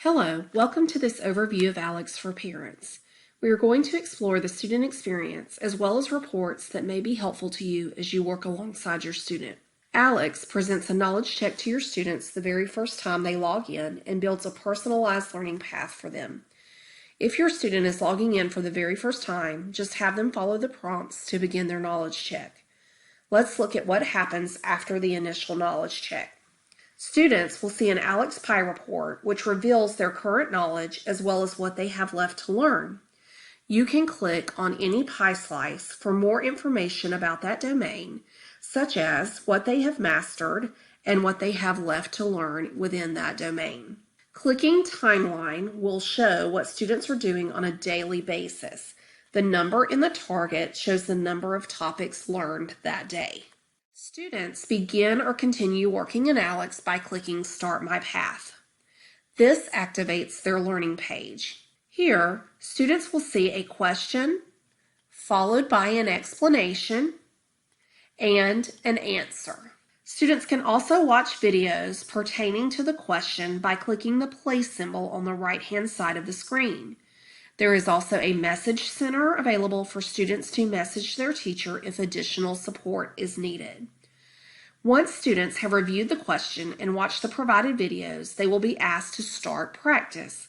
Hello, welcome to this overview of ALEKS for parents. We are going to explore the student experience as well as reports that may be helpful to you as you work alongside your student. ALEKS presents a knowledge check to your students the very first time they log in and builds a personalized learning path for them. If your student is logging in for the very first time, just have them follow the prompts to begin their knowledge check. Let's look at what happens after the initial knowledge check. Students will see an ALEKS Pie report, which reveals their current knowledge as well as what they have left to learn. You can click on any pie slice for more information about that domain, such as what they have mastered and what they have left to learn within that domain. Clicking Timeline will show what students are doing on a daily basis. The number in the target shows the number of topics learned that day. Students begin or continue working in ALEKS by clicking Start My Path. This activates their learning page. Here, students will see a question, followed by an explanation, and an answer. Students can also watch videos pertaining to the question by clicking the play symbol on the right-hand side of the screen. There is also a message center available for students to message their teacher if additional support is needed. Once students have reviewed the question and watched the provided videos, they will be asked to start practice.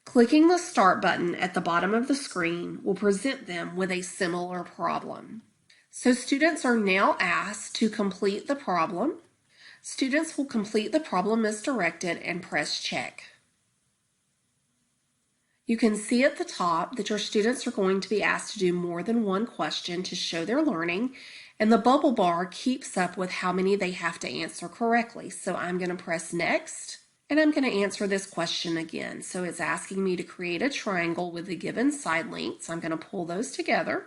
Clicking the Start button at the bottom of the screen will present them with a similar problem. So students are now asked to complete the problem. Students will complete the problem as directed and press check. You can see at the top that your students are going to be asked to do more than one question to show their learning, and the bubble bar keeps up with how many they have to answer correctly. So I'm going to press Next, and I'm going to answer this question again. So it's asking me to create a triangle with the given side lengths. I'm going to pull those together.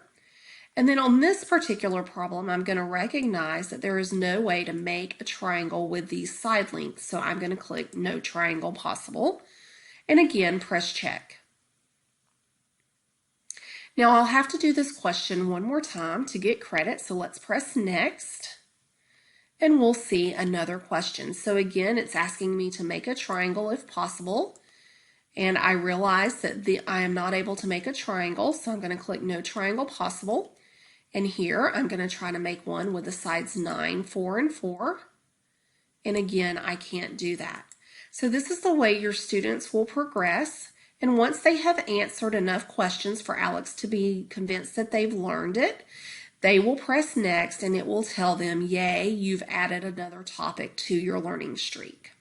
And then on this particular problem, I'm going to recognize that there is no way to make a triangle with these side lengths. So I'm going to click No Triangle Possible, and again press check. Now I'll have to do this question one more time to get credit, so let's press Next, and we'll see another question. So again, it's asking me to make a triangle if possible, and I realize that I am not able to make a triangle, so I'm going to click No Triangle Possible, and here I'm going to try to make one with the sides 9, 4, and 4, and again, I can't do that. So this is the way your students will progress. And once they have answered enough questions for ALEKS to be convinced that they've learned it, they will press Next, and it will tell them, yay, you've added another topic to your learning streak.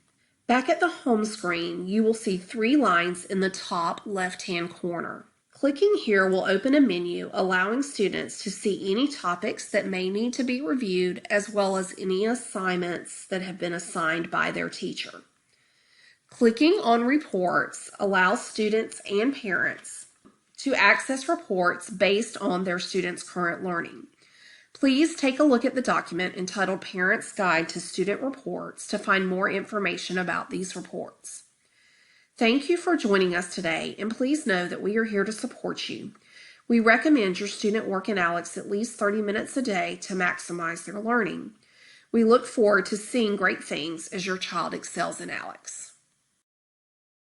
Back at the home screen, you will see 3 lines in the top left-hand corner. Clicking here will open a menu allowing students to see any topics that may need to be reviewed, as well as any assignments that have been assigned by their teacher. Clicking on Reports allows students and parents to access reports based on their students' current learning. Please take a look at the document entitled Parents' Guide to Student Reports to find more information about these reports. Thank you for joining us today, and please know that we are here to support you. We recommend your student work in ALEKS at least 30 minutes a day to maximize their learning. We look forward to seeing great things as your child excels in ALEKS.